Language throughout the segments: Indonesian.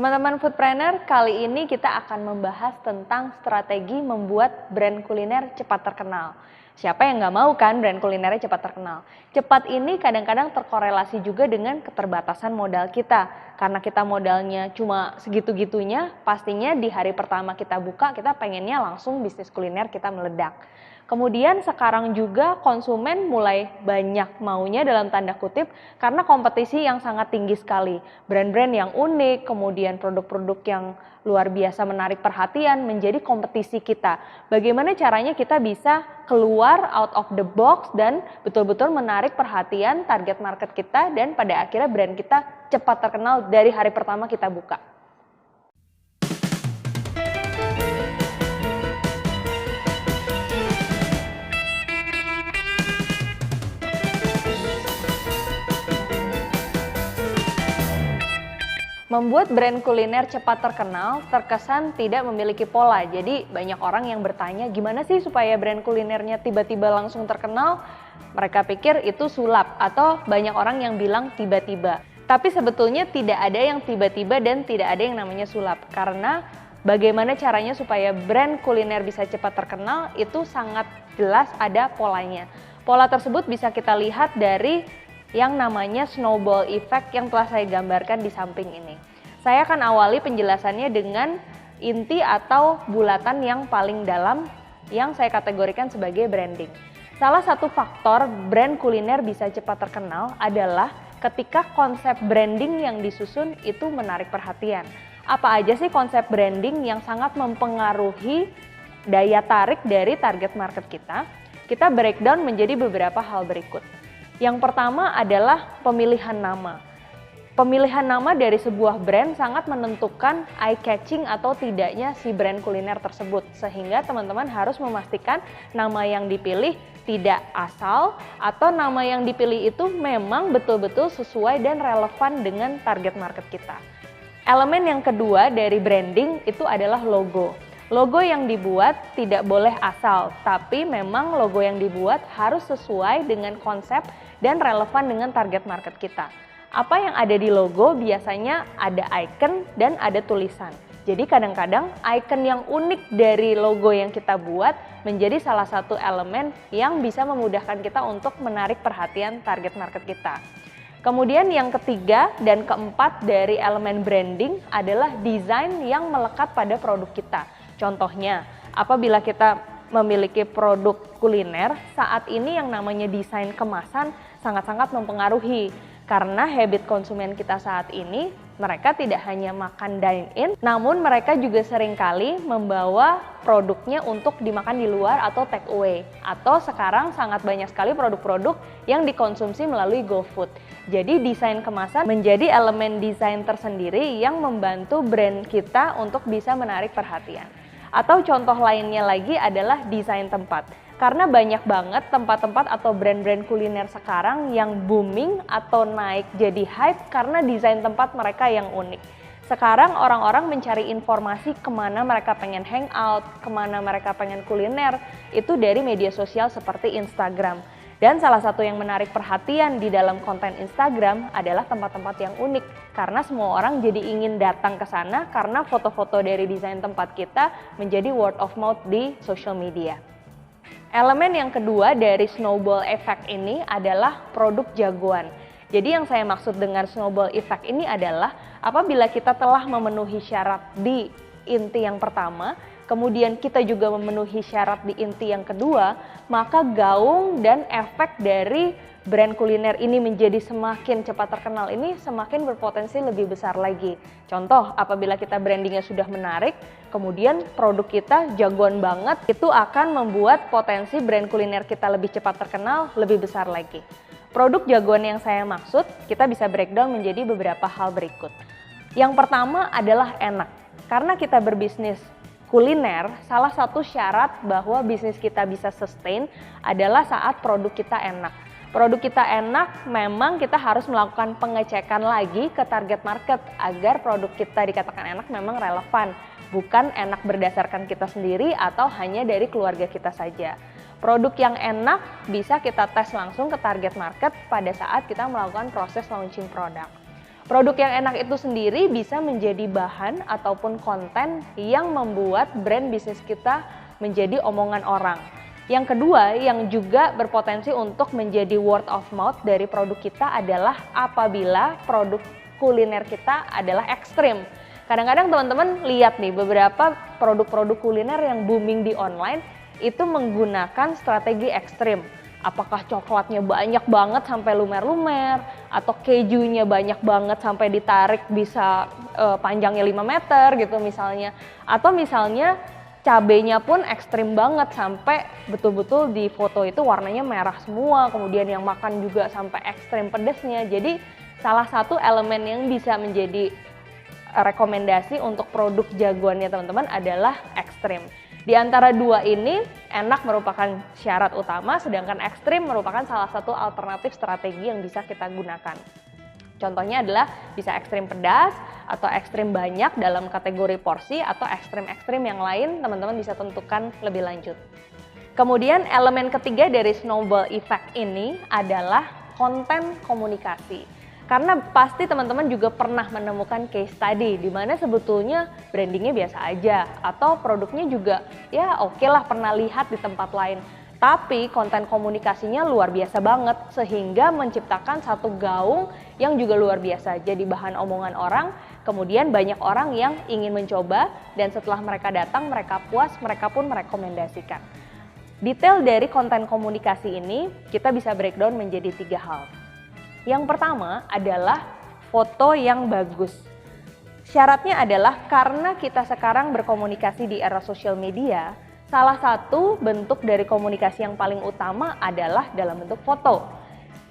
Teman-teman Foodpreneur, kali ini kita akan membahas tentang strategi membuat brand kuliner cepat terkenal. Siapa yang nggak mau kan brand kulinernya cepat terkenal? Cepat ini kadang-kadang terkorelasi juga dengan keterbatasan modal kita. Karena kita modalnya cuma segitu-gitunya, pastinya di hari pertama kita buka, kita pengennya langsung bisnis kuliner kita meledak. Kemudian sekarang juga konsumen mulai banyak maunya dalam tanda kutip karena kompetisi yang sangat tinggi sekali. Brand-brand yang unik, kemudian produk-produk yang luar biasa menarik perhatian menjadi kompetisi kita. Bagaimana caranya kita bisa keluar out of the box dan betul-betul menarik perhatian target market kita dan pada akhirnya brand kita cepat terkenal dari hari pertama kita buka. Membuat brand kuliner cepat terkenal terkesan tidak memiliki pola. Jadi banyak orang yang bertanya gimana sih supaya brand kulinernya tiba-tiba langsung terkenal? Mereka pikir itu sulap atau banyak orang yang bilang tiba-tiba. Tapi sebetulnya tidak ada yang tiba-tiba dan tidak ada yang namanya sulap. Karena bagaimana caranya supaya brand kuliner bisa cepat terkenal itu sangat jelas ada polanya. Pola tersebut bisa kita lihat dari yang namanya snowball effect yang telah saya gambarkan di samping ini. Saya akan awali penjelasannya dengan inti atau bulatan yang paling dalam yang saya kategorikan sebagai branding. Salah satu faktor brand kuliner bisa cepat terkenal adalah ketika konsep branding yang disusun itu menarik perhatian. Apa aja sih konsep branding yang sangat mempengaruhi daya tarik dari target market kita? Kita breakdown menjadi beberapa hal berikut. Yang pertama adalah pemilihan nama. Pemilihan nama dari sebuah brand sangat menentukan eye-catching atau tidaknya si brand kuliner tersebut. Sehingga teman-teman harus memastikan nama yang dipilih tidak asal atau nama yang dipilih itu memang betul-betul sesuai dan relevan dengan target market kita. Elemen yang kedua dari branding itu adalah logo. Logo yang dibuat tidak boleh asal, tapi memang logo yang dibuat harus sesuai dengan konsep dan relevan dengan target market kita. Apa yang ada di logo biasanya ada icon dan ada tulisan. Jadi kadang-kadang icon yang unik dari logo yang kita buat menjadi salah satu elemen yang bisa memudahkan kita untuk menarik perhatian target market kita. Kemudian yang ketiga dan keempat dari elemen branding adalah desain yang melekat pada produk kita. Contohnya, apabila kita memiliki produk kuliner, saat ini yang namanya desain kemasan sangat-sangat mempengaruhi. Karena habit konsumen kita saat ini, mereka tidak hanya makan dine-in, namun mereka juga seringkali membawa produknya untuk dimakan di luar atau take away. Atau sekarang sangat banyak sekali produk-produk yang dikonsumsi melalui GoFood. Jadi desain kemasan menjadi elemen desain tersendiri yang membantu brand kita untuk bisa menarik perhatian. Atau contoh lainnya lagi adalah desain tempat. Karena banyak banget tempat-tempat atau brand-brand kuliner sekarang yang booming atau naik jadi hype karena desain tempat mereka yang unik. Sekarang orang-orang mencari informasi kemana mereka pengen hangout, kemana mereka pengen kuliner, itu dari media sosial seperti Instagram. Dan salah satu yang menarik perhatian di dalam konten Instagram adalah tempat-tempat yang unik. Karena semua orang jadi ingin datang ke sana karena foto-foto dari desain tempat kita menjadi word of mouth di social media. Elemen yang kedua dari snowball effect ini adalah produk jagoan. Jadi yang saya maksud dengan snowball effect ini adalah apabila kita telah memenuhi syarat di inti yang pertama, kemudian kita juga memenuhi syarat di inti yang kedua, maka gaung dan efek dari brand kuliner ini menjadi semakin cepat terkenal ini semakin berpotensi lebih besar lagi. Contoh, apabila kita brandingnya sudah menarik, kemudian produk kita jagoan banget, itu akan membuat potensi brand kuliner kita lebih cepat terkenal lebih besar lagi. Produk jagoan yang saya maksud, kita bisa breakdown menjadi beberapa hal berikut. Yang pertama adalah enak. Karena kita berbisnis kuliner, salah satu syarat bahwa bisnis kita bisa sustain adalah saat produk kita enak. Produk kita enak, memang kita harus melakukan pengecekan lagi ke target market agar produk kita dikatakan enak memang relevan. Bukan enak berdasarkan kita sendiri atau hanya dari keluarga kita saja. Produk yang enak bisa kita tes langsung ke target market pada saat kita melakukan proses launching produk. Produk yang enak itu sendiri bisa menjadi bahan ataupun konten yang membuat brand bisnis kita menjadi omongan orang. Yang kedua, yang juga berpotensi untuk menjadi word of mouth dari produk kita adalah apabila produk kuliner kita adalah ekstrim. Kadang-kadang teman-teman lihat nih beberapa produk-produk kuliner yang booming di online itu menggunakan strategi ekstrim. Apakah coklatnya banyak banget sampai lumer-lumer, atau kejunya banyak banget sampai ditarik bisa panjangnya 5 meter gitu misalnya. Atau misalnya cabenya pun ekstrim banget sampai betul-betul di foto itu warnanya merah semua, kemudian yang makan juga sampai ekstrim pedesnya. Jadi salah satu elemen yang bisa menjadi rekomendasi untuk produk jagoannya teman-teman adalah ekstrim. Di antara dua ini, enak merupakan syarat utama, sedangkan ekstrim merupakan salah satu alternatif strategi yang bisa kita gunakan. Contohnya adalah bisa ekstrim pedas, atau ekstrim banyak dalam kategori porsi, atau ekstrim-ekstrim yang lain teman-teman bisa tentukan lebih lanjut. Kemudian elemen ketiga dari snowball effect ini adalah konten komunikasi. Karena pasti teman-teman juga pernah menemukan case study di mana sebetulnya brandingnya biasa aja atau produknya juga ya oke lah pernah lihat di tempat lain. Tapi konten komunikasinya luar biasa banget sehingga menciptakan satu gaung yang juga luar biasa. Jadi bahan omongan orang, kemudian banyak orang yang ingin mencoba dan setelah mereka datang mereka puas, mereka pun merekomendasikan. Detail dari konten komunikasi ini kita bisa breakdown menjadi 3 hal. Yang pertama adalah foto yang bagus. Syaratnya adalah karena kita sekarang berkomunikasi di era sosial media, salah satu bentuk dari komunikasi yang paling utama adalah dalam bentuk foto.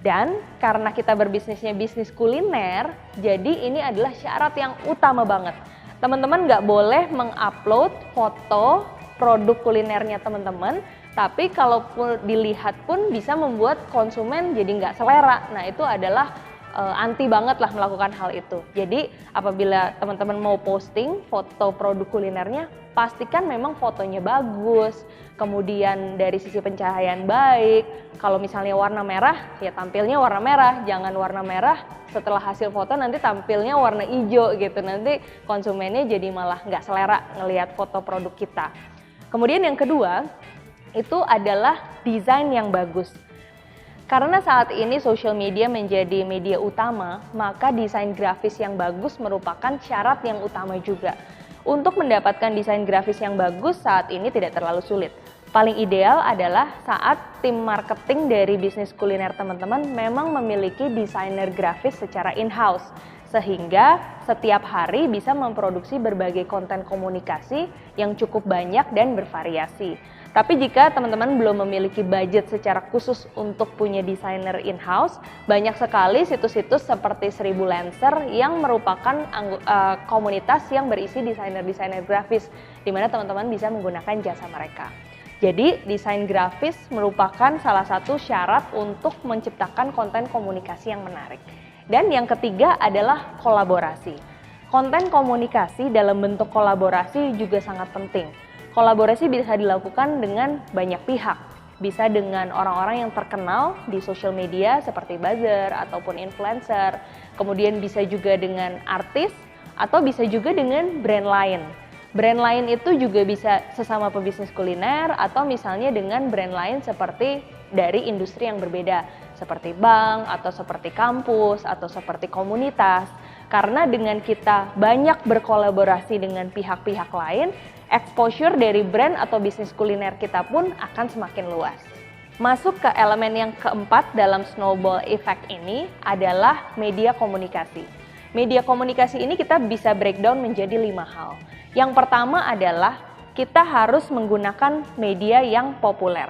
Dan karena kita berbisnisnya bisnis kuliner, jadi ini adalah syarat yang utama banget. Teman-teman nggak boleh mengupload foto produk kulinernya teman-teman, tapi kalau dilihat pun bisa membuat konsumen jadi nggak selera. Nah itu adalah anti banget lah melakukan hal itu. Jadi apabila teman-teman mau posting foto produk kulinernya, pastikan memang fotonya bagus, kemudian dari sisi pencahayaan baik. Kalau misalnya warna merah, ya tampilnya warna merah, jangan warna merah setelah hasil foto nanti tampilnya warna hijau gitu. Nanti konsumennya jadi malah nggak selera ngelihat foto produk kita. Kemudian yang kedua, itu adalah desain yang bagus. Karena saat ini social media menjadi media utama, maka desain grafis yang bagus merupakan syarat yang utama juga. Untuk mendapatkan desain grafis yang bagus saat ini tidak terlalu sulit. Paling ideal adalah saat tim marketing dari bisnis kuliner teman-teman memang memiliki desainer grafis secara in-house. Sehingga setiap hari bisa memproduksi berbagai konten komunikasi yang cukup banyak dan bervariasi. Tapi jika teman-teman belum memiliki budget secara khusus untuk punya desainer in-house, banyak sekali situs-situs seperti 1000 Lancer yang merupakan komunitas yang berisi desainer-desainer grafis, di mana teman-teman bisa menggunakan jasa mereka. Jadi, desain grafis merupakan salah satu syarat untuk menciptakan konten komunikasi yang menarik. Dan yang ketiga adalah kolaborasi. Konten komunikasi dalam bentuk kolaborasi juga sangat penting. Kolaborasi bisa dilakukan dengan banyak pihak. Bisa dengan orang-orang yang terkenal di sosial media seperti buzzer ataupun influencer. Kemudian bisa juga dengan artis atau bisa juga dengan brand lain. Brand lain itu juga bisa sesama pebisnis kuliner atau misalnya dengan brand lain seperti dari industri yang berbeda. Seperti bank, atau seperti kampus, atau seperti komunitas. Karena dengan kita banyak berkolaborasi dengan pihak-pihak lain, exposure dari brand atau bisnis kuliner kita pun akan semakin luas. Masuk ke elemen yang keempat dalam snowball effect ini adalah media komunikasi. Media komunikasi ini kita bisa breakdown menjadi 5 hal. Yang pertama adalah kita harus menggunakan media yang populer.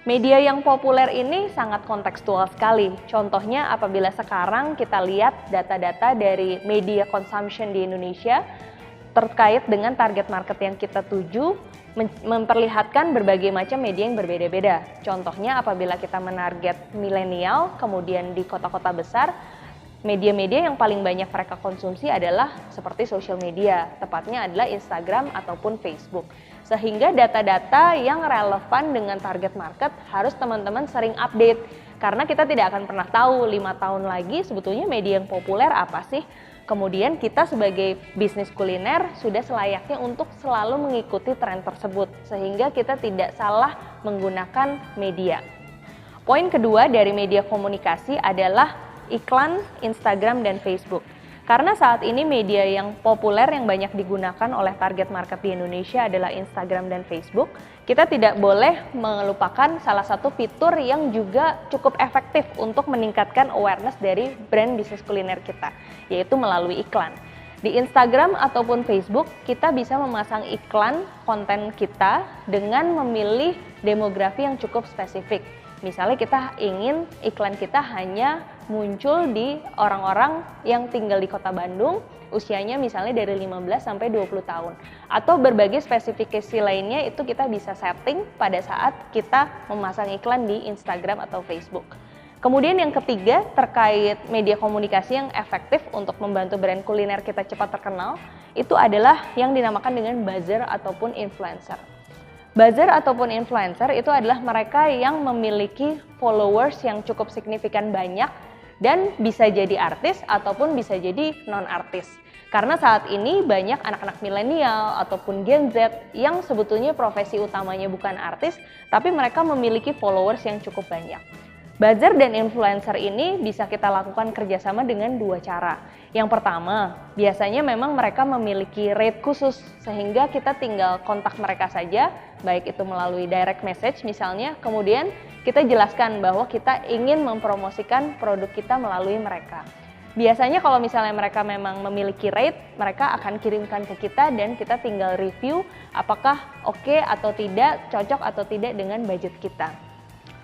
Media yang populer ini sangat kontekstual sekali. Contohnya apabila sekarang kita lihat data-data dari media consumption di Indonesia terkait dengan target market yang kita tuju, memperlihatkan berbagai macam media yang berbeda-beda. Contohnya apabila kita menarget milenial, kemudian di kota-kota besar, media-media yang paling banyak mereka konsumsi adalah seperti social media, tepatnya adalah Instagram ataupun Facebook. Sehingga data-data yang relevan dengan target market harus teman-teman sering update. Karena kita tidak akan pernah tahu 5 tahun lagi sebetulnya media yang populer apa sih. Kemudian kita sebagai bisnis kuliner sudah selayaknya untuk selalu mengikuti tren tersebut sehingga kita tidak salah menggunakan media. Poin kedua dari media komunikasi adalah iklan Instagram dan Facebook. Karena saat ini media yang populer yang banyak digunakan oleh target market di Indonesia adalah Instagram dan Facebook, kita tidak boleh melupakan salah satu fitur yang juga cukup efektif untuk meningkatkan awareness dari brand bisnis kuliner kita, yaitu melalui iklan. Di Instagram ataupun Facebook, kita bisa memasang iklan konten kita dengan memilih demografi yang cukup spesifik. Misalnya kita ingin iklan kita hanya muncul di orang-orang yang tinggal di Kota Bandung, usianya misalnya dari 15 sampai 20 tahun. Atau berbagai spesifikasi lainnya itu kita bisa setting pada saat kita memasang iklan di Instagram atau Facebook. Kemudian yang ketiga terkait media komunikasi yang efektif untuk membantu brand kuliner kita cepat terkenal, itu adalah yang dinamakan dengan buzzer ataupun influencer. Buzzer ataupun influencer itu adalah mereka yang memiliki followers yang cukup signifikan banyak dan bisa jadi artis ataupun bisa jadi non-artis. Karena saat ini banyak anak-anak milenial ataupun Gen Z yang sebetulnya profesi utamanya bukan artis, tapi mereka memiliki followers yang cukup banyak. Buzzer dan influencer ini bisa kita lakukan kerjasama dengan dua cara. Yang pertama, biasanya memang mereka memiliki rate khusus sehingga kita tinggal kontak mereka saja, baik itu melalui direct message misalnya, kemudian kita jelaskan bahwa kita ingin mempromosikan produk kita melalui mereka. Biasanya kalau misalnya mereka memang memiliki rate, mereka akan kirimkan ke kita dan kita tinggal review apakah oke atau tidak, cocok atau tidak dengan budget kita.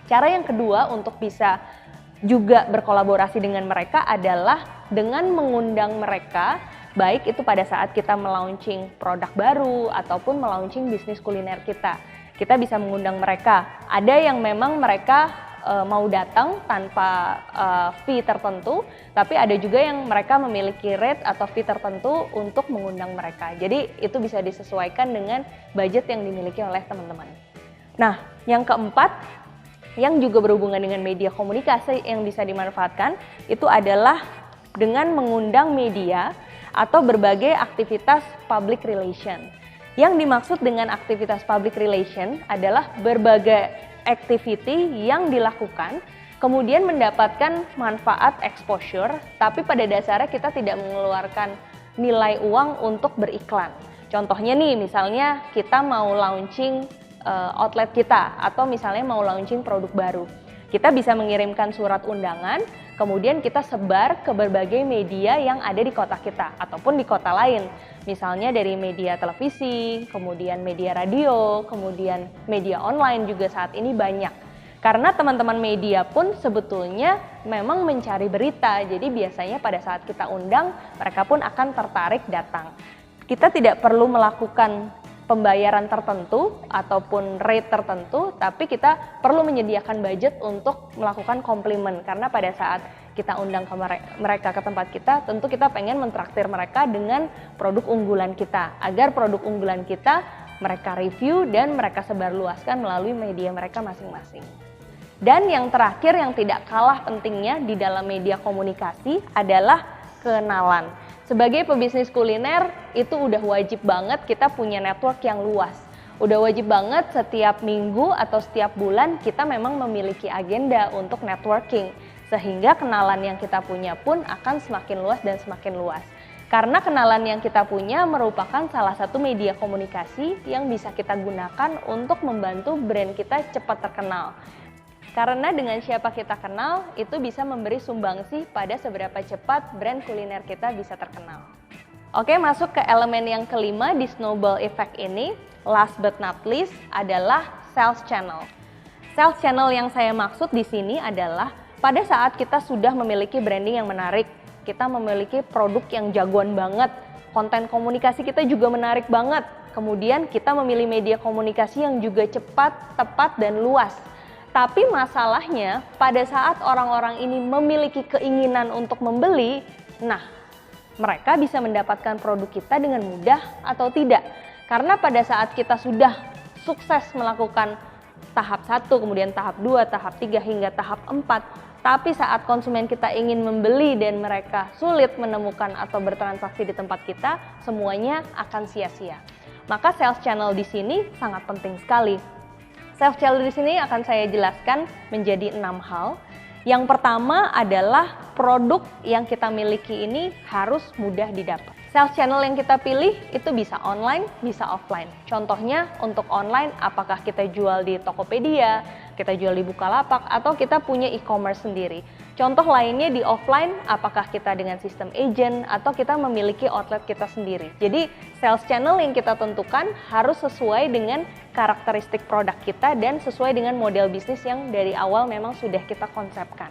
Cara yang kedua untuk bisa juga berkolaborasi dengan mereka adalah dengan mengundang mereka, baik itu pada saat kita melaunching produk baru ataupun melaunching bisnis kuliner kita. Kita bisa mengundang mereka. Ada yang memang mereka mau datang tanpa fee tertentu, tapi ada juga yang mereka memiliki rate atau fee tertentu untuk mengundang mereka. Jadi itu bisa disesuaikan dengan budget yang dimiliki oleh teman-teman. Nah, yang keempat, yang juga berhubungan dengan media komunikasi yang bisa dimanfaatkan itu adalah dengan mengundang media atau berbagai aktivitas public relation. Yang dimaksud dengan aktivitas public relation adalah berbagai activity yang dilakukan kemudian mendapatkan manfaat exposure, tapi pada dasarnya kita tidak mengeluarkan nilai uang untuk beriklan. Contohnya nih, misalnya kita mau launching outlet kita atau misalnya mau launching produk baru. Kita bisa mengirimkan surat undangan, kemudian kita sebar ke berbagai media yang ada di kota kita ataupun di kota lain. Misalnya dari media televisi, kemudian media radio, kemudian media online juga saat ini banyak. Karena teman-teman media pun sebetulnya memang mencari berita, jadi biasanya pada saat kita undang, mereka pun akan tertarik datang. Kita tidak perlu melakukan pembayaran tertentu ataupun rate tertentu, tapi kita perlu menyediakan budget untuk melakukan komplimen karena pada saat kita undang ke mereka ke tempat kita, tentu kita pengen mentraktir mereka dengan produk unggulan kita agar produk unggulan kita mereka review dan mereka sebarluaskan melalui media mereka masing-masing. Dan yang terakhir yang tidak kalah pentingnya di dalam media komunikasi adalah kenalan. Sebagai pebisnis kuliner, itu udah wajib banget kita punya network yang luas. Udah wajib banget setiap minggu atau setiap bulan kita memang memiliki agenda untuk networking. Sehingga kenalan yang kita punya pun akan semakin luas dan semakin luas. Karena kenalan yang kita punya merupakan salah satu media komunikasi yang bisa kita gunakan untuk membantu brand kita cepat terkenal. Karena dengan siapa kita kenal, itu bisa memberi sumbangsih pada seberapa cepat brand kuliner kita bisa terkenal. Oke, masuk ke elemen yang kelima di snowball effect ini, last but not least adalah sales channel. Sales channel yang saya maksud di sini adalah pada saat kita sudah memiliki branding yang menarik, kita memiliki produk yang jagoan banget, konten komunikasi kita juga menarik banget, kemudian kita memilih media komunikasi yang juga cepat, tepat, dan luas. Tapi masalahnya pada saat orang-orang ini memiliki keinginan untuk membeli, nah mereka bisa mendapatkan produk kita dengan mudah atau tidak. Karena pada saat kita sudah sukses melakukan tahap 1, kemudian tahap 2, tahap 3, hingga tahap 4. Tapi saat konsumen kita ingin membeli dan mereka sulit menemukan atau bertransaksi di tempat kita, semuanya akan sia-sia. Maka sales channel di sini sangat penting sekali. Sales channel di sini akan saya jelaskan menjadi 6 hal. Yang pertama adalah produk yang kita miliki ini harus mudah didapat. Sales channel yang kita pilih itu bisa online, bisa offline. Contohnya untuk online, apakah kita jual di Tokopedia, kita jual di Bukalapak, atau kita punya e-commerce sendiri. Contoh lainnya di offline, apakah kita dengan sistem agent atau kita memiliki outlet kita sendiri. Jadi sales channel yang kita tentukan harus sesuai dengan karakteristik produk kita dan sesuai dengan model bisnis yang dari awal memang sudah kita konsepkan.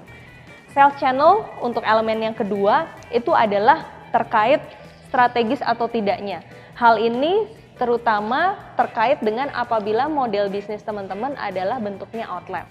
Sales channel untuk elemen yang kedua itu adalah terkait strategis atau tidaknya. Hal ini terutama terkait dengan apabila model bisnis teman-teman adalah bentuknya outlet.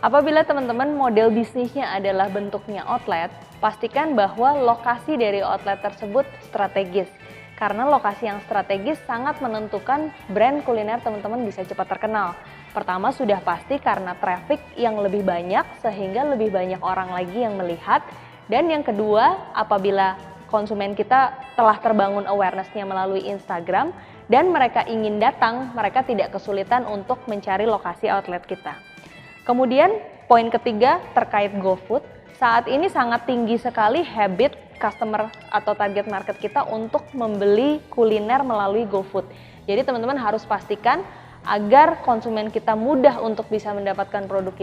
Apabila teman-teman model bisnisnya adalah bentuknya outlet, pastikan bahwa lokasi dari outlet tersebut strategis. Karena lokasi yang strategis sangat menentukan brand kuliner teman-teman bisa cepat terkenal. Pertama sudah pasti karena traffic yang lebih banyak sehingga lebih banyak orang lagi yang melihat. Dan yang kedua, apabila konsumen kita telah terbangun awareness-nya melalui Instagram dan mereka ingin datang, mereka tidak kesulitan untuk mencari lokasi outlet kita. Kemudian poin ketiga terkait GoFood, saat ini sangat tinggi sekali habit customer atau target market kita untuk membeli kuliner melalui GoFood. Jadi teman-teman harus pastikan agar konsumen kita mudah untuk bisa mendapatkan produk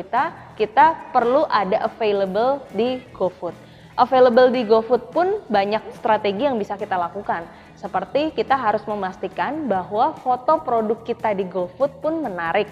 kita perlu ada available di GoFood. Available di GoFood pun banyak strategi yang bisa kita lakukan. Seperti kita harus memastikan bahwa foto produk kita di GoFood pun menarik.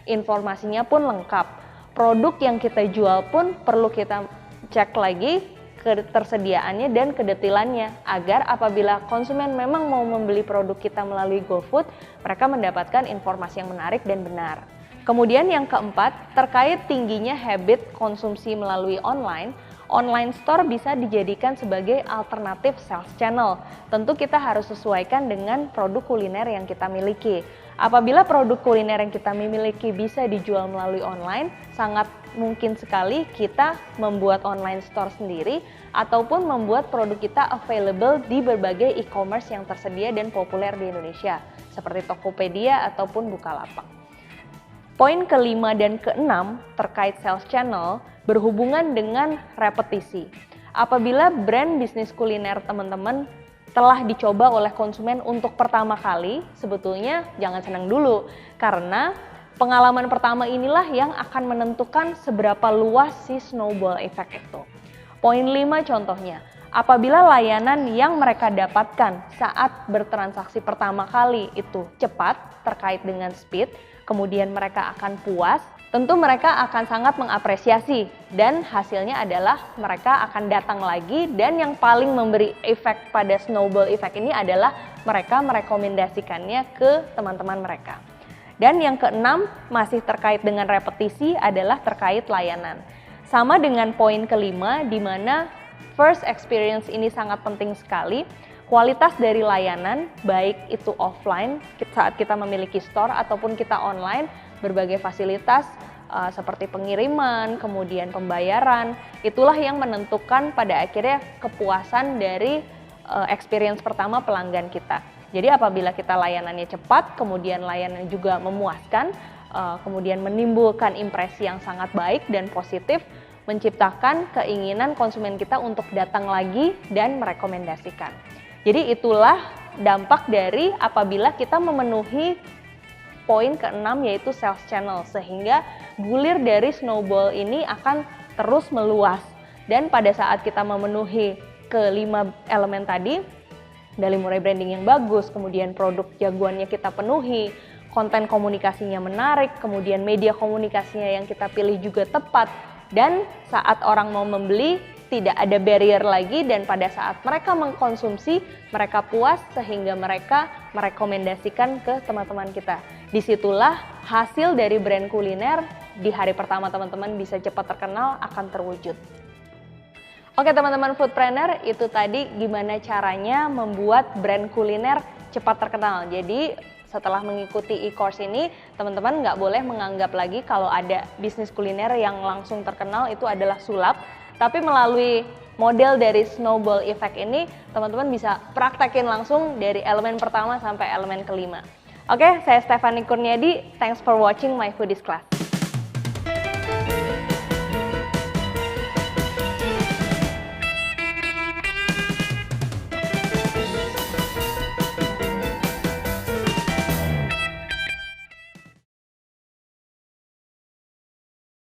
Informasinya pun lengkap. Produk yang kita jual pun perlu kita cek lagi ketersediaannya dan kedetailannya agar apabila konsumen memang mau membeli produk kita melalui GoFood, mereka mendapatkan informasi yang menarik dan benar. Kemudian yang keempat, terkait tingginya habit konsumsi melalui online, online store bisa dijadikan sebagai alternatif sales channel. Tentu kita harus sesuaikan dengan produk kuliner yang kita miliki. Apabila produk kuliner yang kita miliki bisa dijual melalui online, sangat mungkin sekali kita membuat online store sendiri ataupun membuat produk kita available di berbagai e-commerce yang tersedia dan populer di Indonesia, seperti Tokopedia ataupun Bukalapak. Poin kelima dan keenam terkait sales channel berhubungan dengan repetisi. Apabila brand bisnis kuliner teman-teman telah dicoba oleh konsumen untuk pertama kali, sebetulnya jangan senang dulu karena pengalaman pertama inilah yang akan menentukan seberapa luas si snowball effect itu. Poin 5 contohnya, apabila layanan yang mereka dapatkan saat bertransaksi pertama kali itu cepat terkait dengan speed, kemudian mereka akan puas, tentu mereka akan sangat mengapresiasi dan hasilnya adalah mereka akan datang lagi dan yang paling memberi efek pada snowball effect ini adalah mereka merekomendasikannya ke teman-teman mereka. Dan yang keenam masih terkait dengan repetisi adalah terkait layanan. Sama dengan poin kelima di mana first experience ini sangat penting sekali. Kualitas dari layanan, baik itu offline saat kita memiliki store ataupun kita online, berbagai fasilitas seperti pengiriman, kemudian pembayaran, itulah yang menentukan pada akhirnya kepuasan dari experience pertama pelanggan kita. Jadi apabila kita layanannya cepat, kemudian layanan juga memuaskan, kemudian menimbulkan impresi yang sangat baik dan positif, menciptakan keinginan konsumen kita untuk datang lagi dan merekomendasikan. Jadi itulah dampak dari apabila kita memenuhi poin keenam yaitu sales channel, sehingga bulir dari snowball ini akan terus meluas. Dan pada saat kita memenuhi kelima elemen tadi, dari mulai branding yang bagus, kemudian produk jagoannya kita penuhi, konten komunikasinya menarik, kemudian media komunikasinya yang kita pilih juga tepat, dan saat orang mau membeli tidak ada barrier lagi dan pada saat mereka mengkonsumsi mereka puas sehingga mereka merekomendasikan ke teman-teman kita. Disitulah hasil dari brand kuliner di hari pertama teman-teman bisa cepat terkenal akan terwujud. Oke teman-teman foodpreneur, itu tadi gimana caranya membuat brand kuliner cepat terkenal. Jadi setelah mengikuti e-course ini, teman-teman nggak boleh menganggap lagi kalau ada bisnis kuliner yang langsung terkenal itu adalah sulap, tapi melalui model dari snowball effect ini, teman-teman bisa praktekin langsung dari elemen pertama sampai elemen kelima. Oke, saya Stephanie Kurniadi, thanks for watching my foodies class.